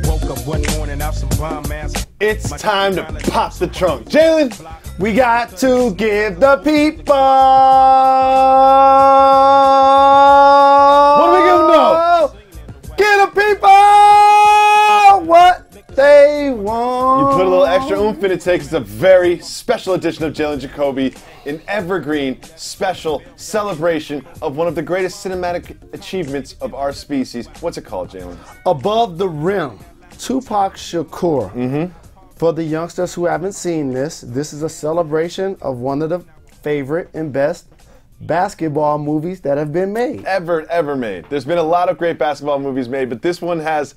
Woke up one morning out some bomb ass. It's time to pop the trunk. Jalen, we got to give the people. What do we give them now? Give the people what they want. You put a little extra oomph in it today. It's a very special edition of Jalen Jacoby, an evergreen special celebration of one of the greatest cinematic achievements of our species. What's it called, Jalen? Above the Rim. Tupac Shakur. Mm-hmm. For the youngsters who haven't seen this is a celebration of one of the favorite and best basketball movies that have been made. Ever made. There's been a lot of great basketball movies made, but this one has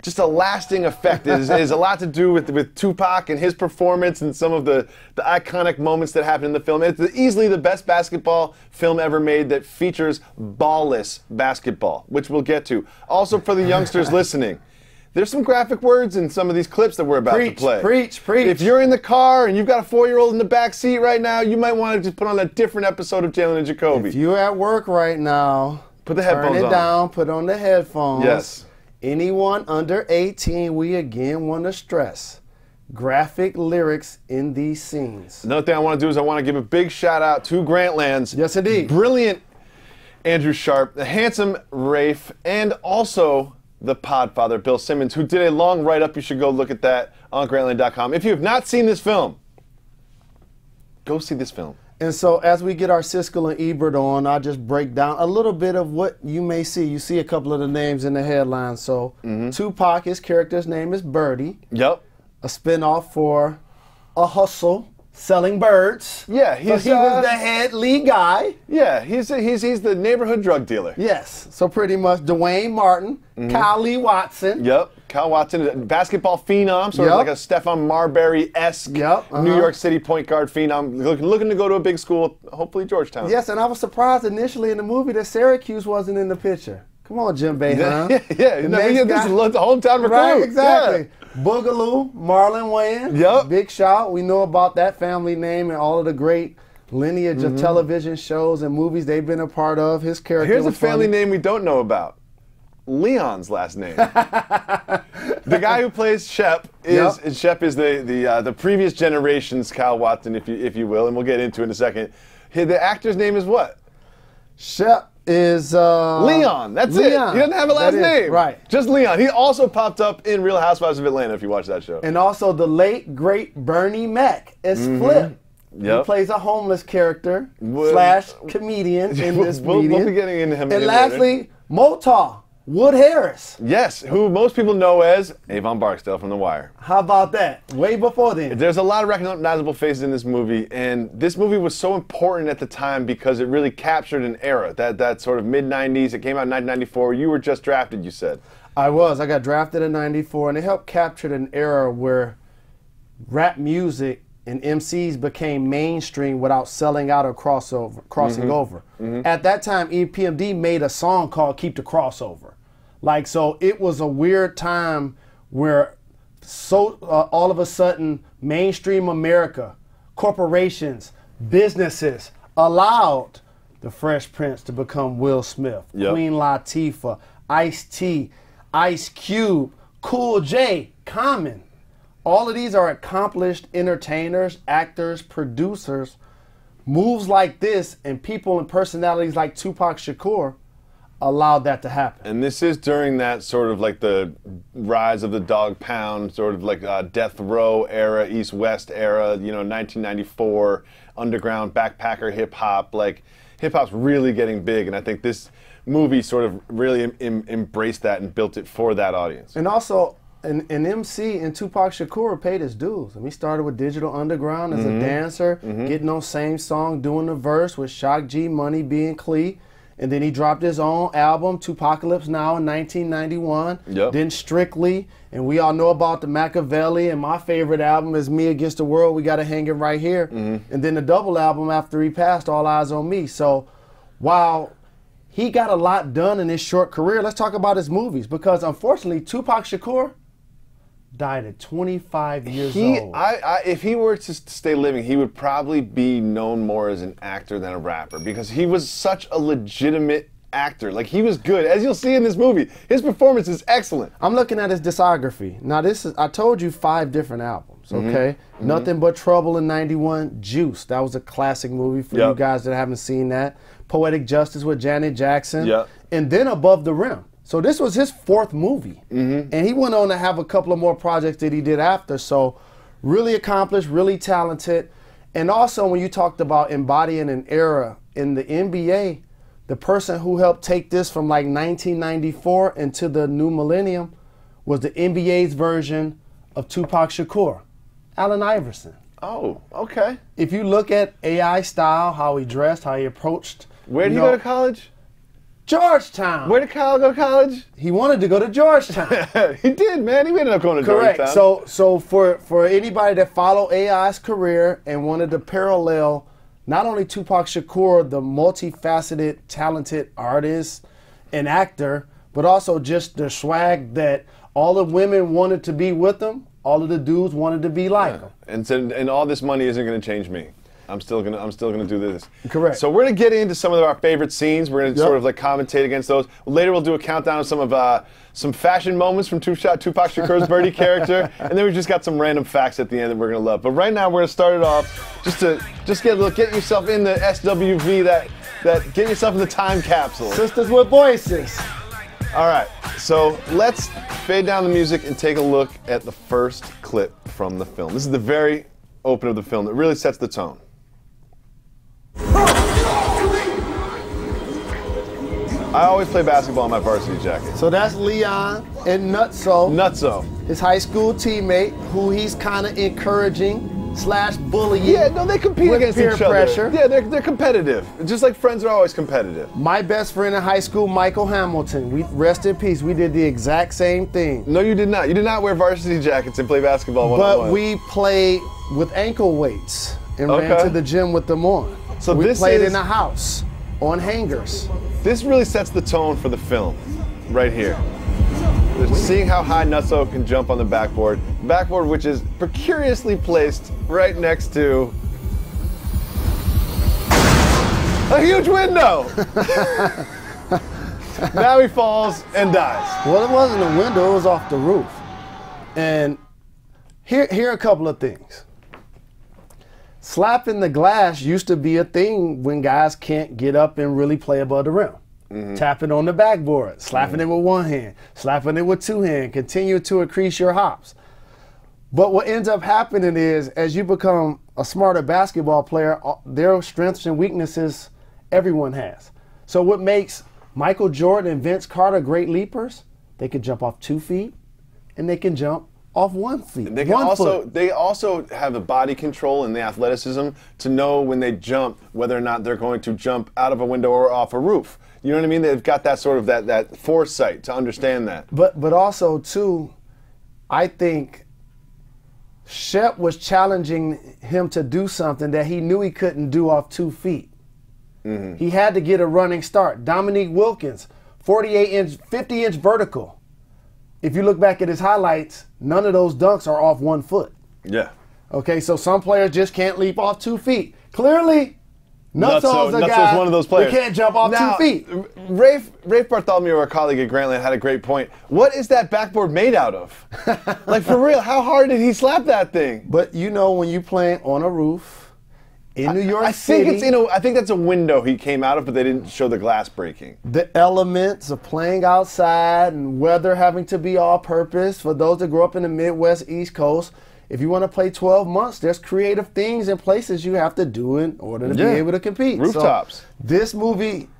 just a lasting effect. It is a lot to do with Tupac and his performance and some of the iconic moments that happen in the film. It's easily the best basketball film ever made that features ballless basketball, which we'll get to. Also, for the youngsters listening, there's some graphic words in some of these clips that we're about to play. Preach. If you're in the car and you've got a 4-year-old in the back seat right now, you might want to just put on a different episode of Jalen and Jacoby. If you're at work right now, put the headphones on. Turn it down, put on the headphones. Yes. Anyone under 18, we again want to stress graphic lyrics in these scenes. Another thing I want to do is I want to give a big shout out to Grantland's Yes, indeed. brilliant Andrew Sharp, the handsome Rafe, and also the Podfather, Bill Simmons, who did a long write-up. You should go look at that on Grantland.com. If you have not seen this film, go see this film. And so as we get our Siskel and Ebert on, I'll just break down a little bit of what you may see. You see a couple of the names in the headline. So Tupac, his character's name is Birdie. Yep. A spinoff for A Hustle, selling birds. Yeah, he was the head lead guy. Yeah, he's the neighborhood drug dealer. Yes, so pretty much Dwayne Martin, Kyle Lee Watson. Yep, Kyle Watson, a basketball phenom, sort of like a Stephon Marbury-esque New York City point guard phenom, looking to go to a big school, hopefully Georgetown. Yes, and I was surprised initially in the movie that Syracuse wasn't in the picture. Come on, Jim Boeheim. This is the hometown recruit. Right, exactly. Yeah. Boogaloo, Marlon Wayans. Yep. Big shout. We know about that family name and all of the great lineage of television shows and movies they've been a part of. His character. Here's a family name we don't know about. Leon's last name. The guy who plays Shep is Shep is the previous generation's Kyle Watson, if you will, and we'll get into it in a second. The actor's name is what? Shep is Leon. That's Leon. it. He doesn't have a last name. Right. Just Leon. He also popped up in Real Housewives of Atlanta, if you watch that show. And also the late great Bernie Mac is Flip. Yep. He plays a homeless character slash comedian in this we'll be getting into him. And lastly, Motaw. Wood Harris. Yes, who most people know as Avon Barksdale from The Wire. How about that? Way before then. There's a lot of recognizable faces in this movie, and this movie was so important at the time because it really captured an era, that sort of mid-90s. It came out in 1994. You were just drafted, you said. I was. I got drafted in 94, and it helped capture an era where rap music and MCs became mainstream without selling out or crossing over. At that time, EPMD made a song called Keep the Crossover. Like, so it was a weird time where all of a sudden mainstream America, corporations, businesses allowed the Fresh Prince to become Will Smith, Queen Latifah, Ice-T, Ice Cube, Cool J, Common. All of these are accomplished entertainers, actors, producers. Moves like this and people and personalities like Tupac Shakur allowed that to happen. And this is during that sort of like the rise of the dog pound, sort of like death row era, East-West era, 1994, underground backpacker hip-hop. Like, hip-hop's really getting big, and I think this movie sort of really embraced that and built it for that audience. And also, an MC and Tupac Shakur paid his dues. And he started with Digital Underground as a dancer, getting on Same Song, doing the verse with Shock G, Money B, and Clee. And then he dropped his own album, Tupacalypse Now, in 1991. Then Strictly, and we all know about the Machiavelli, and my favorite album is Me Against the World, We Gotta Hang It Right Here. And then the double album after he passed, All Eyes on Me. So while he got a lot done in his short career, let's talk about his movies, because unfortunately, Tupac Shakur died at 25 years old. If he were to stay living, he would probably be known more as an actor than a rapper, because he was such a legitimate actor. Like, he was good. As you'll see in this movie, his performance is excellent. I'm looking at his discography. Now, I told you 5 different albums, okay? Nothing But Trouble in '91, Juice. That was a classic movie for you guys that haven't seen that. Poetic Justice with Janet Jackson. And then Above the Rim. So this was his 4th movie. And he went on to have a couple of more projects that he did after. So really accomplished, really talented. And also when you talked about embodying an era in the NBA, the person who helped take this from like 1994 into the new millennium was the NBA's version of Tupac Shakur, Allen Iverson. Oh, okay. If you look at AI style, how he dressed, how he approached. Where did he go to college? Georgetown. Where did Kyle go to college? He wanted to go to Georgetown. He did, man. He ended up going to Georgetown. Correct. So for anybody that followed AI's career and wanted to parallel not only Tupac Shakur, the multifaceted, talented artist and actor, but also just the swag that all the women wanted to be with him, all of the dudes wanted to be like him. And all this money isn't going to change me. I'm still gonna do this. Correct. So we're gonna get into some of our favorite scenes. We're gonna sort of like commentate against those. Later we'll do a countdown of some fashion moments from Tupac Shakur's Birdie character, and then we just got some random facts at the end that we're gonna love. But right now we're gonna start it off just get yourself in the SWV that get yourself in the time capsule. Sisters with voices. All right. So let's fade down the music and take a look at the first clip from the film. This is the very open of the film that really sets the tone. I always play basketball in my varsity jacket. So that's Leon and Nutso. His high school teammate, who he's kind of encouraging / bullying. Yeah, no, they compete against peer each other. pressure. Yeah, they're competitive. Just like friends are always competitive. My best friend in high school, Michael Hamilton. We rest in peace. We did the exact same thing. No, you did not. You did not wear varsity jackets and play basketball one-on-one. But we played with ankle weights and ran to the gym with them on. So we played in the house on hangers. This really sets the tone for the film, right here. Seeing how high Nutso can jump on the backboard, which is precariously placed right next to a huge window. Now he falls and dies. Well, it wasn't a window, it was off the roof. And here are a couple of things. Slapping the glass used to be a thing when guys can't get up and really play above the rim. Tapping on the backboard, slapping it with one hand, slapping it with two hands, continue to increase your hops. But what ends up happening is, as you become a smarter basketball player, there are strengths and weaknesses everyone has. So what makes Michael Jordan and Vince Carter great leapers? They can jump off 2 feet, and they can jump off 1 foot. They also have the body control and the athleticism to know when they jump whether or not they're going to jump out of a window or off a roof. You know what I mean? They've got that sort of that foresight to understand that. But also too, I think Shep was challenging him to do something that he knew he couldn't do off 2 feet. He had to get a running start. Dominique Wilkins, 48-inch, 50-inch vertical. If you look back at his highlights, none of those dunks are off 1 foot. Yeah. Okay, so some players just can't leap off 2 feet. Clearly, Nutso's a guy one of those players who can't jump off 2 feet. Rafe Bartholomew, our colleague at Grantland, had a great point. What is that backboard made out of? Like, for real, how hard did he slap that thing? But you know, when you're playing on a roof in New York City, I think that's a window he came out of, but they didn't show the glass breaking. The elements of playing outside and weather having to be all-purpose. For those that grew up in the Midwest, East Coast, if you want to play 12 months, there's creative things and places you have to do in order to be able to compete. Rooftops. So this movie,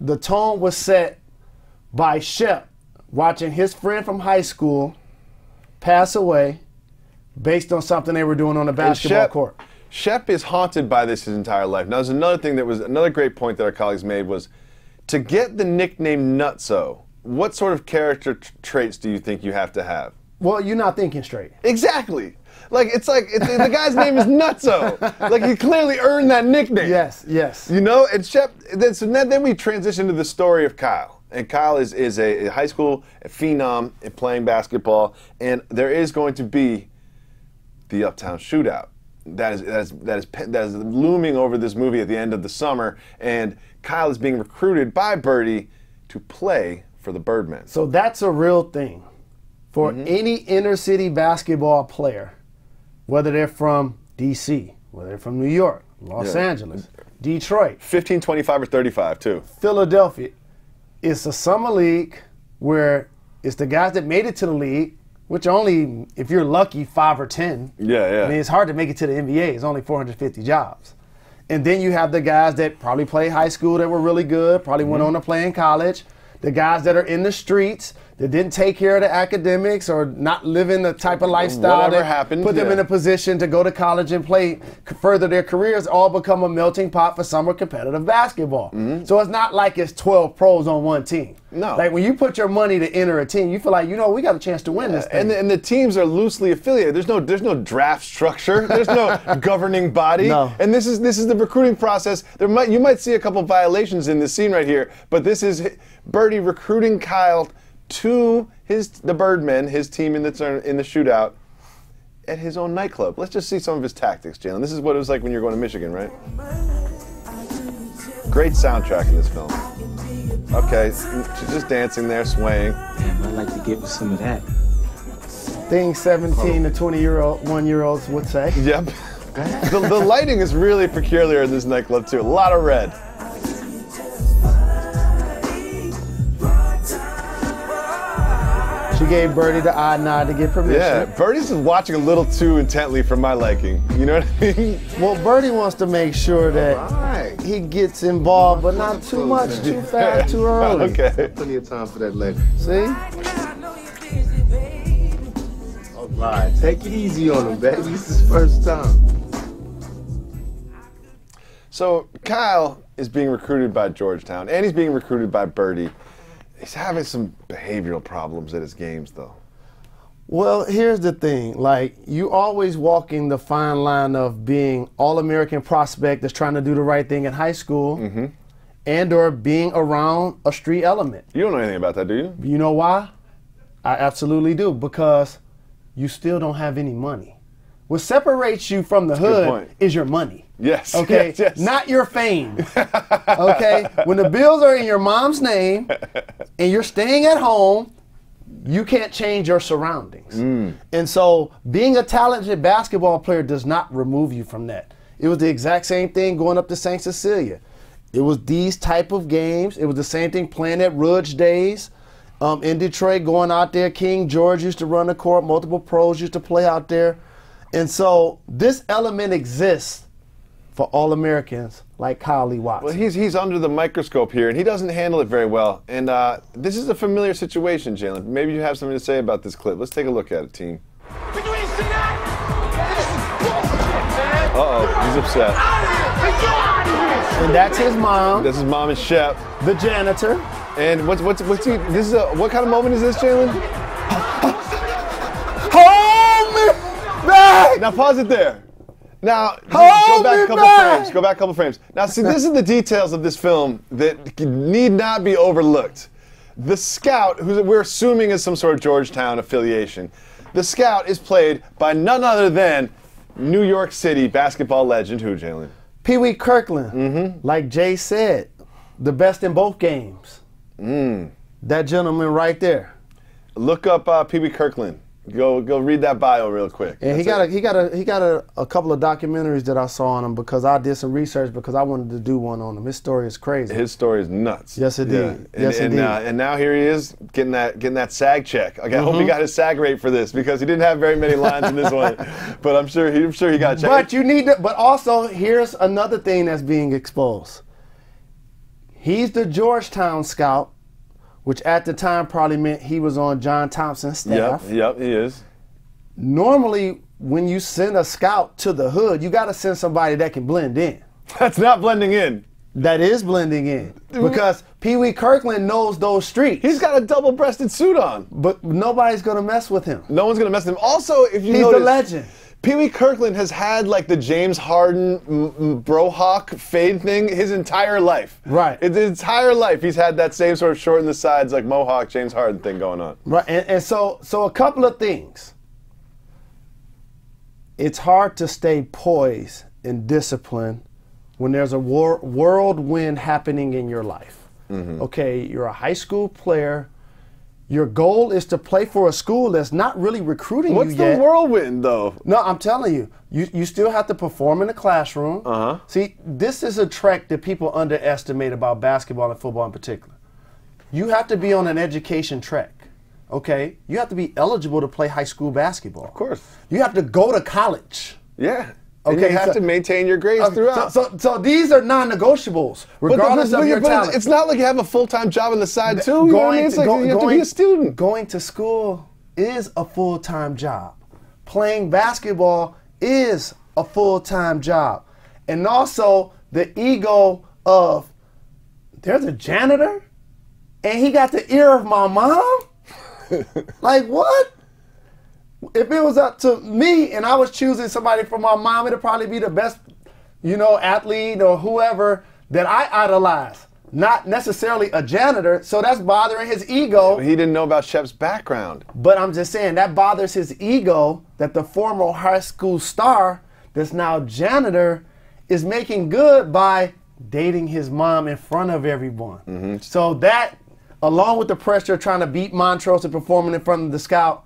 the tone was set by Shep watching his friend from high school pass away based on something they were doing on the basketball court. Shep is haunted by this his entire life. Now, there's another thing that was another great point that our colleagues made was to get the nickname Nutso, what sort of character traits do you think you have to have? Well, you're not thinking straight. Exactly. The guy's name is Nutso. Like, he clearly earned that nickname. Yes, yes. You know, and Shep, then we transition to the story of Kyle. And Kyle is a high school phenom in playing basketball, and there is going to be the Uptown Shootout. that is looming over this movie at the end of the summer, and Kyle is being recruited by Birdie to play for the Birdmen. So that's a real thing for any inner city basketball player, whether they're from DC, whether they're from New York, Los Angeles, Detroit, 15, 25, or 35 too. Philadelphia. It's a summer league where it's the guys that made it to the league, which only, if you're lucky, 5 or 10. Yeah. I mean, it's hard to make it to the NBA. It's only 450 jobs. And then you have the guys that probably played high school that were really good, probably went on to play in college. The guys that are in the streets that didn't take care of the academics or not living the type of lifestyle that put them in a position to go to college and play, further their careers, all become a melting pot for summer competitive basketball. So it's not like it's 12 pros on one team. No. Like when you put your money to enter a team, you feel like, we got a chance to win this thing. And the teams are loosely affiliated. There's no draft structure. There's no governing body. No. And this is the recruiting process. You might see a couple violations in this scene right here, but this is Birdie recruiting Kyle to the Birdmen, his team in the shootout, at his own nightclub. Let's just see some of his tactics, Jalen. This is what it was like when you're going to Michigan, right? Great soundtrack in this film. Okay, she's just dancing there, swaying. Damn, I'd like to get with some of that. Things 17 to 1-year-olds would say. Yep. The lighting is really peculiar in this nightclub, too. A lot of red. She gave Birdie the eye nod to get permission. Yeah, Birdie's just watching a little too intently for my liking. You know what I mean? Well, Birdie wants to make sure that he gets involved, but not too much, too fast, too early. Okay. Plenty of time for that later. See? All right, take it easy on him, baby. This is his first time. So Kyle is being recruited by Georgetown, and he's being recruited by Birdie. He's having some behavioral problems at his games, though. Well, here's the thing. Like, you always walking the fine line of being all-American prospect that's trying to do the right thing in high school and or being around a street element. You don't know anything about that, do you? You know why? I absolutely do. Because you still don't have any money. What separates you from the hood is your money. Yes. Okay? Yes. Not your fame. Okay? When the bills are in your mom's name and you're staying at home, you can't change your surroundings. And so being a talented basketball player does not remove you from that. It was the exact same thing going up to St. Cecilia. It was these type of games. It was the same thing playing at Rudge days. In Detroit, going out there, King George used to run the court. Multiple pros used to play out there. And so this element exists for All-Americans like Kyle Lee Watson. Well, he's under the microscope here, and he doesn't handle it very well. And this is a familiar situation, Jalen. Maybe you have something to say about this clip. Let's take a look at it, team. Uh-oh, he's upset. And that's his mom. This is mom and Shep. The janitor. And what's he? This is what kind of moment is this, Jalen? Hold me back! Now pause it there. Now Hold go back me a couple back! frames. Go back a couple frames. Now see, this is the details of this film that need not be overlooked. The scout, who we're assuming is some sort of Georgetown affiliation, the scout is played by none other than New York City basketball legend, who, Jalen? Pee Wee Kirkland. Like Jay said, the best in both games. That gentleman right there. Look up Pee Wee Kirkland. Go read that bio real quick. And he got a couple of documentaries that I saw on him because I did some research because I wanted to do one on him. His story is crazy. His story is nuts. Yes, indeed. Yeah. Yes, indeed. And now here he is getting that SAG check. Like, I hope he got his SAG rate for this because he didn't have very many lines in this one. But I'm sure he got a check. But you need to. But also, here's another thing that's being exposed. He's the Georgetown scout, which at the time probably meant he was on John Thompson's staff. Yep, he is. Normally, when you send a scout to the hood, you got to send somebody that can blend in. That's not blending in. That is blending in. Because Pee Wee Kirkland knows those streets. He's got a double-breasted suit on. But nobody's going to mess with him. No one's going to mess with him. Also, if you He's notice, the legend. Pee Wee Kirkland has had like the James Harden brohawk fade thing his entire life. Right. His entire life he's had that same sort of short in the sides like mohawk James Harden thing going on. Right. And so a couple of things. it's hard to stay poised and disciplined when there's a whirlwind happening in your life. Okay, you're a high school player. Your goal is to play for a school that's not really recruiting What's you yet. the whirlwind, though? No, I'm telling you, you still have to perform in the classroom. See, this is a trek that people underestimate about basketball and football in particular. You have to be on an education trek, okay? You have to be eligible to play high school basketball. Of course. You have to go to college. Yeah. And Okay, you have to maintain your grades throughout. So these are non-negotiables, regardless of your talent. It's not like you have a full-time job on the side, too. You know what I mean? It's like you have to be a student. Going to school is a full-time job. Playing basketball is a full-time job. And also the ego of, there's a janitor, and he got the ear of my mom? Like, what? If it was up to me and I was choosing somebody for my mom, it'd probably be the best, athlete or whoever that I idolize. Not necessarily a janitor, so that's bothering his ego. He didn't know about Shep's background. But I'm just saying, that bothers his ego that the former high school star that's now janitor is making good by dating his mom in front of everyone. So that, along with the pressure of trying to beat Montrose and performing in front of the scout,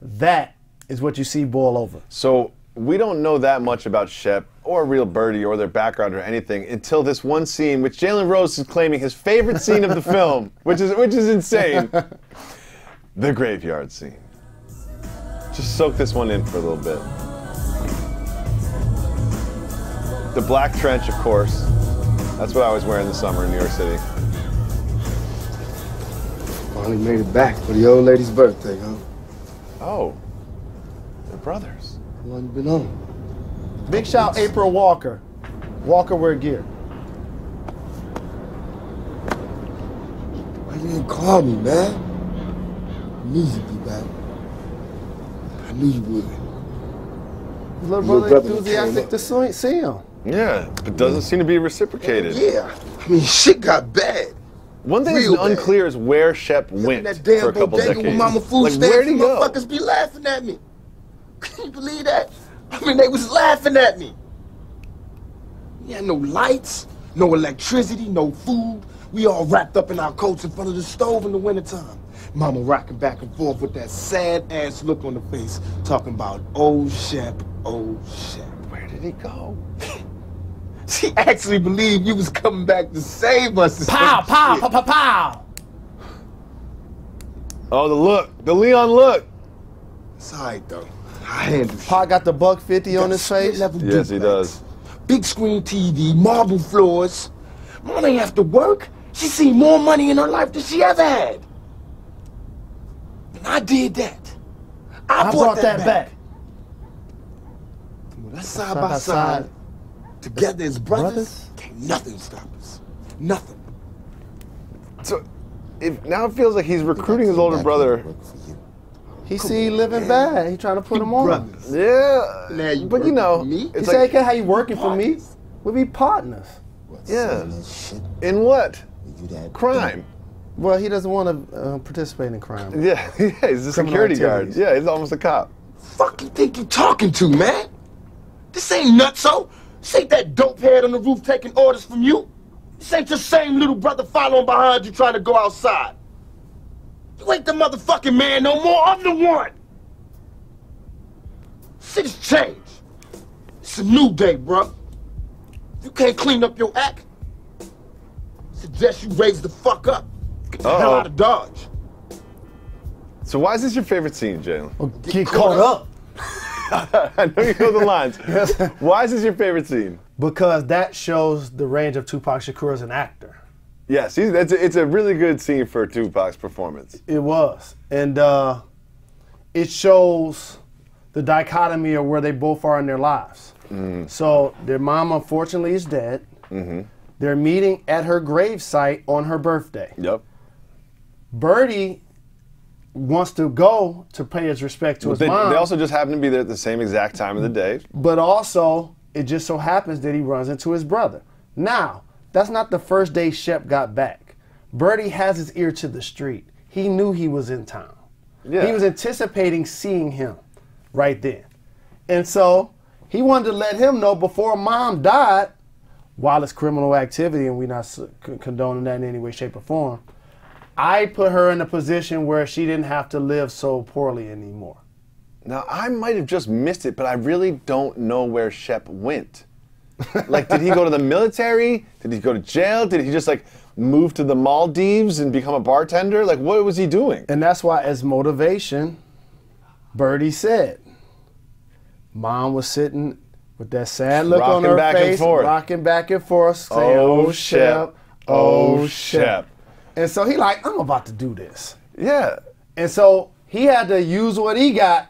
that is what you see boil over. So we don't know that much about Shep or Real Birdie or their background or anything until this one scene, which Jalen Rose is claiming his favorite scene of the film, which is insane. The graveyard scene. Just soak this one in for a little bit. The black trench, of course. That's what I was wearing in the summer in New York City. Finally made it back for the old lady's birthday, huh? Oh, they're brothers. How long you been on? Big shout April Walker. Walker wear gear. Why you didn't call me, man? I knew you'd be back. I knew you would. His little Little brother brother enthusiastic to see him. Yeah, but doesn't seem to be reciprocated. Yeah. I mean, shit got bad. One thing that's Real bad. unclear is where Shep went That damn for a couple bodega decades. with Mama Food Like, stamps, where'd he go? motherfuckers be laughing at me. Can you believe that? I mean, they was laughing at me. We had no lights, no electricity, no food. We all wrapped up in our coats in front of the stove in the wintertime. Mama rocking back and forth with that sad-ass look on her face, talking about old Shep, old Shep. Where did he go? She actually believed you was coming back to save us. or Pow, some pow, shit. pow, pow, pow. Oh, the look. The Leon look. It's all right, though. I handle shit. Pac got the $150 on his face. Split-level Yes, he duplex. does. Big screen TV, marble floors. Mom ain't have to work. She seen more money in her life than she ever had. And I did that. I brought that back. With us side by side, together as brothers, can't nothing stop us. Nothing. So, now it feels like he's recruiting his older brother. He see he living bad. He trying to put him on. Brothers. Yeah, Now you but you working know, for me? He it's said, like, "Okay, how you working for me? We be partners." yeah. In what? Crime. Well, he doesn't want to participate in crime. Yeah, yeah, he's a Criminal security guard. activities. Yeah, he's almost a cop. Fuck you think you talking to, man? This ain't nutso. This ain't that dope head on the roof taking orders from you. This ain't your same little brother following behind you trying to go outside. You ain't the motherfucking man no more. I'm the one. Shit has changed. It's a new day, bruh. If you can't clean up your act, suggest you raise the fuck up. Get the hell out of Dodge. So why is this your favorite scene, Jalen? Get caught up. I know you know the lines. Why is this your favorite scene? Because that shows the range of Tupac Shakur as an actor. Yes, it's a really good scene for Tupac's performance. It was. And it shows the dichotomy of where they both are in their lives. So their mom, unfortunately, is dead. They're meeting at her gravesite on her birthday. Yep. Birdie wants to go to pay his respect to his mom. They also just happen to be there at the same exact time of the day. But also, it just so happens that he runs into his brother. Now, that's not the first day Shep got back. Birdie has his ear to the street. He knew he was in town. Yeah. He was anticipating seeing him right then. And so he wanted to let him know before Mom died, while it's criminal activity and we're not condoning that in any way, shape, or form, I put her in a position where she didn't have to live so poorly anymore. Now, I might have just missed it, but I really don't know where Shep went. Like, did he go to the military? Did he go to jail? Did he just, like, move to the Maldives and become a bartender? Like, what was he doing? And that's why, as motivation, Birdie said, Mom was sitting with that sad look on her face, rocking back and forth, saying, "Oh, Shep, oh, Shep." And so he like, I'm about to do this. Yeah. And so he had to use what he got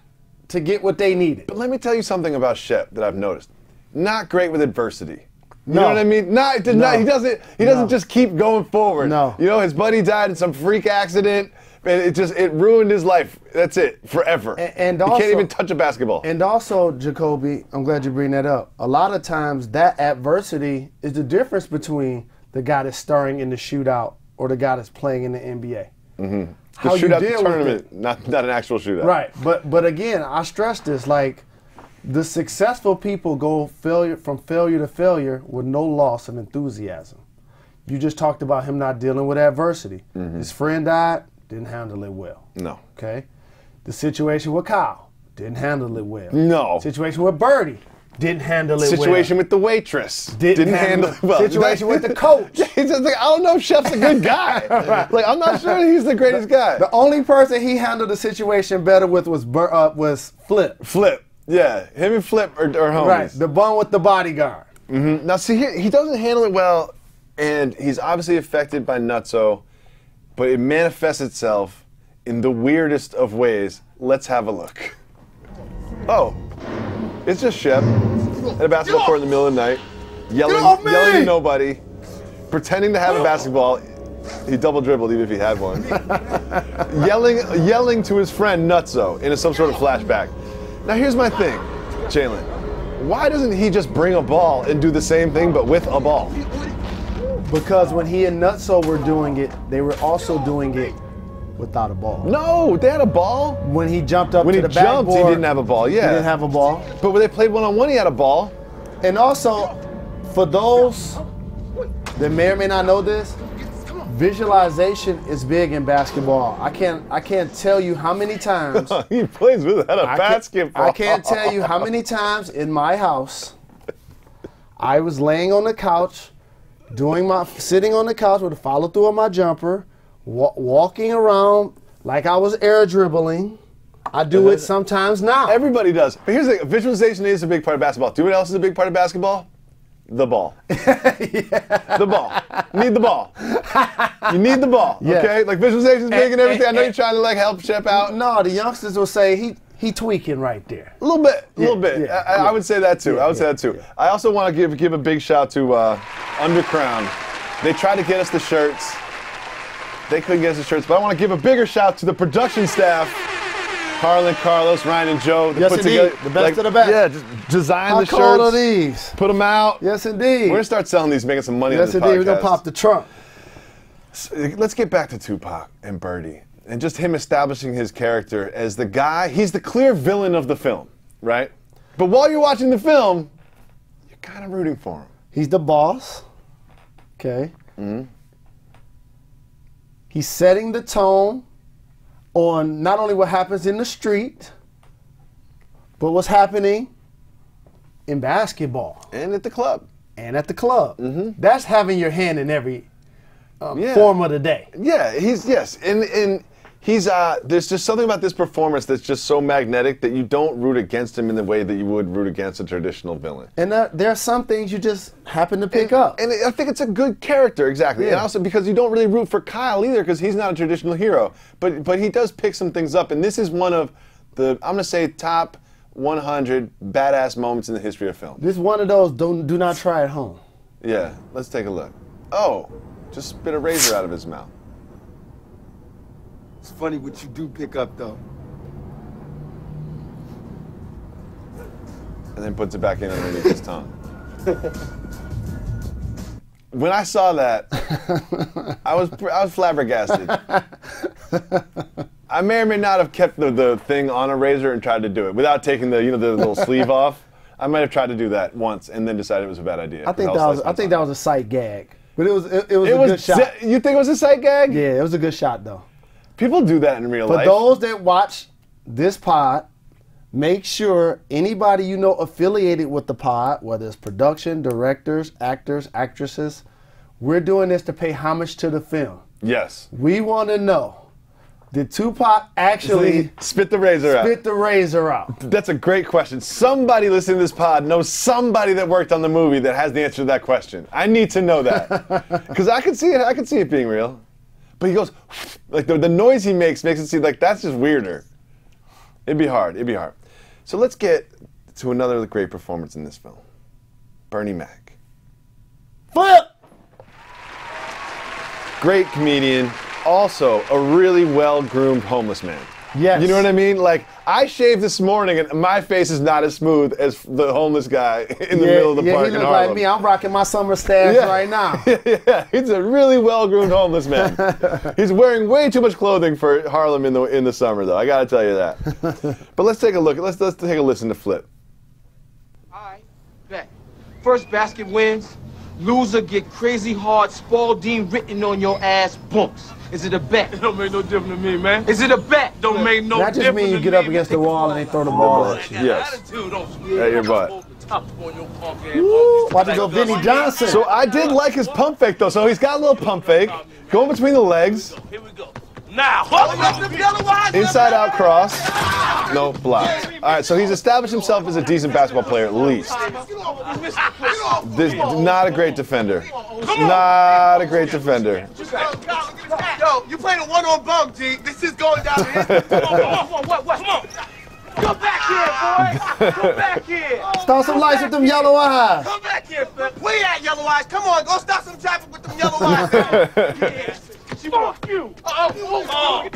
to get what they needed. But let me tell you something about Shep that I've noticed. Not great with adversity. You know what I mean? Not, he doesn't just keep going forward. No. You know, his buddy died in some freak accident, and it ruined his life. That's it, forever. And he also, can't even touch a basketball. And also, Jacoby, I'm glad you bring that up. A lot of times, that adversity is the difference between the guy that's starring in the shootout or the guy that's playing in the NBA. Mm-hmm. How the shootout you deal tournament, with it. not an actual shootout. Right, but again, I stress this, like, the successful people go from failure to failure with no loss of enthusiasm. You just talked about him not dealing with adversity. Mm-hmm. His friend died, didn't handle it well. No. Okay? The situation with Kyle, didn't handle it well. No. Situation with Birdie, didn't handle it well. Situation with the waitress, didn't handle it well. Situation with the coach. He's just like, I don't know if Shep's a good guy. Right. Like, I'm not sure he's the greatest guy. The only person he handled the situation better with was Flip. Flip. Yeah, him and Flip are homies. Right, the bum with the bodyguard. Mm-hmm. Now, see, he doesn't handle it well, and he's obviously affected by Nutso, but it manifests itself in the weirdest of ways. Let's have a look. Oh, it's just Shep at a basketball court in the middle of the night, yelling at nobody, pretending to have a basketball. He double dribbled even if he had one. yelling to his friend Nutso in some sort of flashback. Now here's my thing, Jalen. Why doesn't he just bring a ball and do the same thing but with a ball? Because when he and Nutso were doing it, they were also doing it without a ball. No, they had a ball. When he jumped up when to he the jumped, backboard, he didn't have a ball. Yeah, he didn't have a ball. But when they played one-on-one, he had a ball. And also, for those that may or may not know this, visualization is big in basketball. I can't tell you how many times he plays without a basketball. I can't tell you how many times in my house I was laying on the couch, sitting on the couch with a follow through on my jumper, walking around like I was air dribbling. I do it sometimes now. Everybody does. But here's the thing, visualization is a big part of basketball. Do you know what else is a big part of basketball? The ball. Yeah. The ball. You need the ball. You need the ball. Yeah. Okay? Like visualization's big and everything. I know you're trying to like help Shep out. No, the youngsters will say he tweaking right there. A little bit. Yeah, I would say that too. I would say that too. I also want to give a big shout to Undercrown. They tried to get us the shirts. They couldn't get us the shirts, but I want to give a bigger shout to the production staff. Harlan, Carlos, Ryan, and Joe. Yes, indeed. Together, the best of the best. Yeah, just design the shirts. How cold are these? Put them out. Yes, indeed. We're going to start selling these, making some money on this podcast. Yes, indeed. We're going to pop the trunk. So, let's get back to Tupac and Birdie and just him establishing his character as the guy. He's the clear villain of the film, right? But while you're watching the film, you're kind of rooting for him. He's the boss. Okay. Mm-hmm. He's setting the tone on not only what happens in the street, but what's happening in basketball. And at the club. Mm-hmm. That's having your hand in every form of the day. Yeah, and he's there's just something about this performance that's just so magnetic that you don't root against him in the way that you would root against a traditional villain. And there are some things you just happen to pick up. And I think it's a good character, exactly. Yeah. And also because you don't really root for Kyle either because he's not a traditional hero. But he does pick some things up, and this is one of the, I'm going to say, top 100 badass moments in the history of film. This is one of those do not try at home. Yeah, let's take a look. Oh, just spit a razor out of his mouth. It's funny what you do pick up, though. And then puts it back in underneath his tongue. When I saw that, I was flabbergasted. I may or may not have kept the thing on a razor and tried to do it without taking the the little sleeve off. I might have tried to do that once and then decided it was a bad idea. I think that was a sight gag, but it was a good shot. You think it was a sight gag? Yeah, it was a good shot though. People do that in real life. For those that watch this pod, make sure anybody you know affiliated with the pod, whether it's production, directors, actors, actresses, we're doing this to pay homage to the film. Yes. We want to know, did Tupac actually spit the razor out? That's a great question. Somebody listening to this pod knows somebody that worked on the movie that has the answer to that question. I need to know that. Because I can see it. I can see it being real. But he goes, like the noise he makes it seem like that's just weirder. It'd be hard. So let's get to another great performance in this film. Bernie Mac. Flip! Great comedian. Also, a really well-groomed homeless man. Yes. You know what I mean? Like, I shaved this morning, and my face is not as smooth as the homeless guy in the middle of the park in Harlem. He look like me. I'm rocking my summer stash right now. Yeah, he's a really well-groomed homeless man. He's wearing way too much clothing for Harlem in the summer, though. I gotta tell you that. But let's take a look. Let's take a listen to Flip. All right, bet. First basket wins. Loser get crazy hard Spalding written on your ass bumps. Is it a bet? It don't make no difference to me, man. Is it a bet? Don't make no difference. That just means you get up against the wall and they throw the ball at you. Yes. At your butt. Watch it go Vinny Johnson. So I did like his pump fake, though. So he's got a little pump fake. Going between the legs. Here we go. Now. Inside out cross. No blocks. All right, so he's established himself as a decent basketball player at least. This not a great defender. Not a great defender. Yo, you playing a one-on bump, G. This is going down here. Come on. Come back here, boy. Come back here. Start some lights with them yellow eyes. Come back here, Flip. Where you at, Yellow Eyes? Come on, go stop some traffic with them yellow eyes. Fuck you.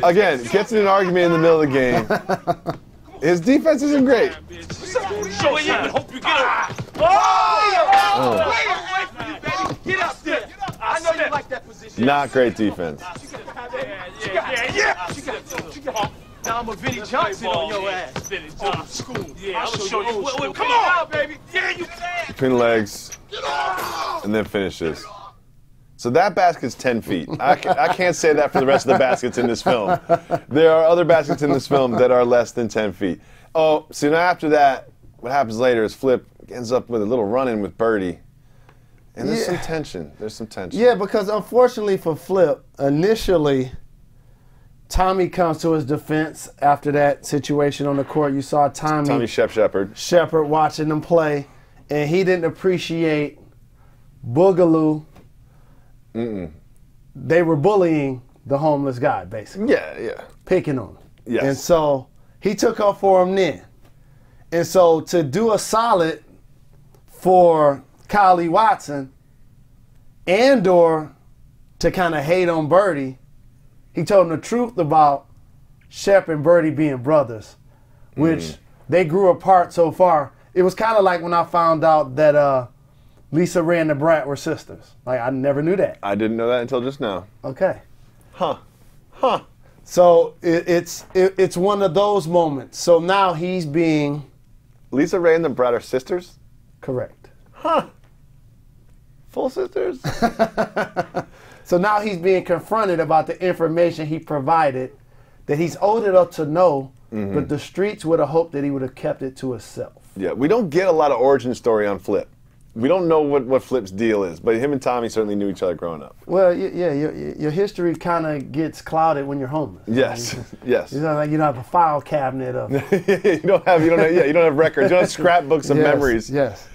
Again, gets in an argument in the middle of the game. His defense isn't great. Show you and hope you get up. Get up there. I know you like that position. Not great defense. Now I'm a Vinny Johnson on your ass. Vinny Johnson. School. Yeah, I'll show you. Come on, baby. Yeah, you can. Between legs. And then finishes. So that basket's 10 feet. I can't say that for the rest of the baskets in this film. There are other baskets in this film that are less than 10 feet. Oh, so now after that, what happens later is Flip ends up with a little run-in with Birdie. And there's some tension. Yeah, because unfortunately for Flip, initially, Tommy comes to his defense after that situation on the court. You saw Tommy Shepard watching them play, and he didn't appreciate Boogaloo. They were bullying the homeless guy, basically. Yeah. Picking on him. Yes. And so he took up for him then. And so to do a solid for Kylie Watson or to kind of hate on Birdie, he told him the truth about Shep and Birdie being brothers, which they grew apart so far. It was kind of like when I found out that Lisa Ray and the Brat were sisters. Like, I never knew that. I didn't know that until just now. Okay. Huh. So it's one of those moments. So now he's being... Lisa Ray and the Brat are sisters? Correct. Huh. Full sisters? So now he's being confronted about the information he provided that he's old enough to know, but the streets would have hoped that he would have kept it to himself. Yeah, we don't get a lot of origin story on Flip. We don't know what Flip's deal is, but him and Tommy certainly knew each other growing up. Well, yeah, your history kind of gets clouded when you're homeless. Yes, yes. You know, like you don't have a file cabinet of. you don't have records. You don't have scrapbooks of memories. Yes.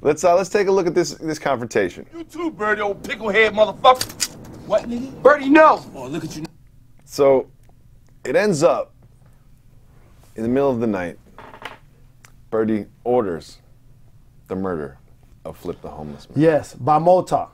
Let's take a look at this confrontation. You too, Birdie, old picklehead motherfucker. What, nigga? Birdie, no. Oh, look at you. So, it ends up in the middle of the night. Birdie orders the murder of Flip the homeless man. Yes, by Motown.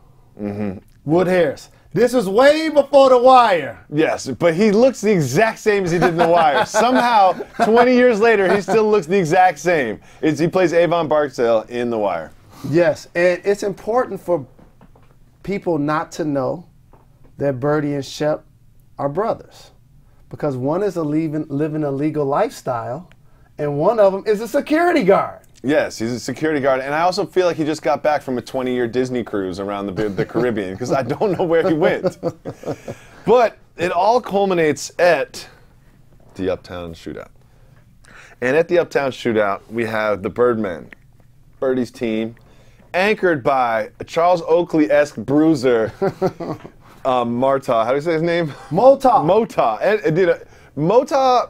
Wood Harris. This was way before The Wire. Yes, but he looks the exact same as he did in The Wire. Somehow, 20 years later, he still looks the exact same. He plays Avon Barksdale in The Wire. Yes, and it's important for people not to know that Birdie and Shep are brothers. Because one is living a legal lifestyle, and one of them is a security guard. Yes, he's a security guard, and I also feel like he just got back from a 20-year Disney cruise around the Caribbean, because I don't know where he went. But it all culminates at the Uptown Shootout. And at the Uptown Shootout, we have the Birdmen, Birdie's team, anchored by a Charles Oakley-esque bruiser, Marta. How do you say his name? Mota. Mota. Mota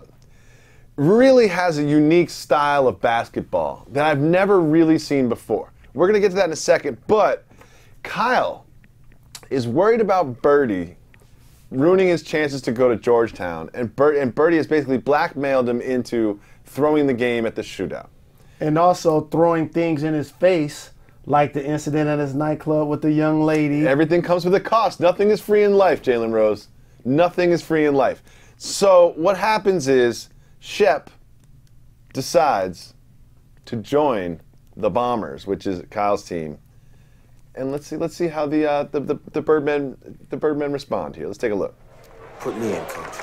really has a unique style of basketball that I've never really seen before. We're going to get to that in a second, but Kyle is worried about Birdie ruining his chances to go to Georgetown, and Birdie has basically blackmailed him into throwing the game at the shootout. And also throwing things in his face, like the incident at his nightclub with the young lady. Everything comes with a cost. Nothing is free in life, Jalen Rose. Nothing is free in life. So what happens is Shep decides to join the Bombers, which is Kyle's team. And let's see how the Birdmen respond here. Let's take a look. Put me in, coach.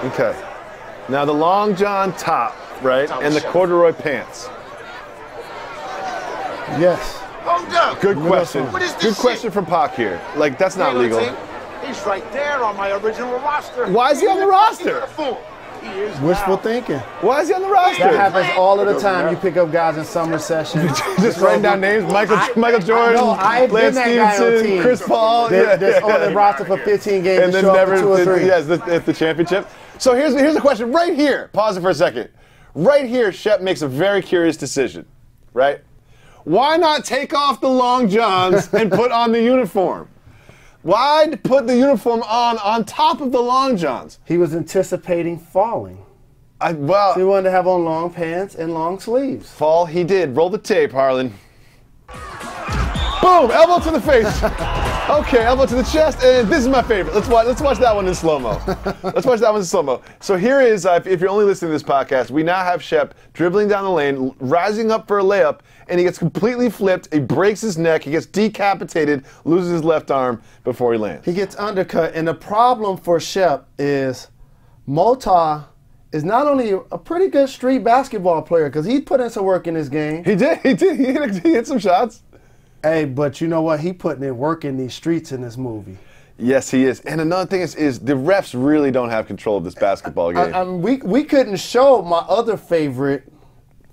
Okay. Now the long john top, right, and the corduroy pants. Yes. Hold up. Good question. What is this Good question from Pac here. Like, that's not legal. He's right there on my original roster. Why is he on the roster? He is Wishful now. thinking. Why is he on the roster? That happens all of the time. You pick up guys in summer sessions. Just writing down names. Michael Jordan, No, I've been Lance that guy on Stevenson, teams. Chris Paul. That's on the roster for 15 games And then show up never, for 2 or 3. yes, it's the championship. So here's the question right here. Pause it for a second. Right here, Shep makes a very curious decision, right? Why not take off the long johns and put on the uniform? Why put the uniform on top of the long johns? He was anticipating falling. Well, So he wanted to have on long pants and long sleeves. fall he did. Roll the tape, Harlan. Boom! Elbow to the face. Okay, elbow to the chest, and this is my favorite. Let's watch that one in slow-mo. Let's watch that one in slow-mo. So here is, if you're only listening to this podcast, we now have Shep dribbling down the lane, rising up for a layup, and he gets completely flipped. He breaks his neck. He gets decapitated, loses his left arm before he lands. He gets undercut, and the problem for Shep is Mota is not only a pretty good street basketball player, because he put in some work in his game. He did. He hit some shots. Hey, but you know what? He putting in work in these streets in this movie. Yes, he is. And another thing is the refs really don't have control of this basketball game. We couldn't show my other favorite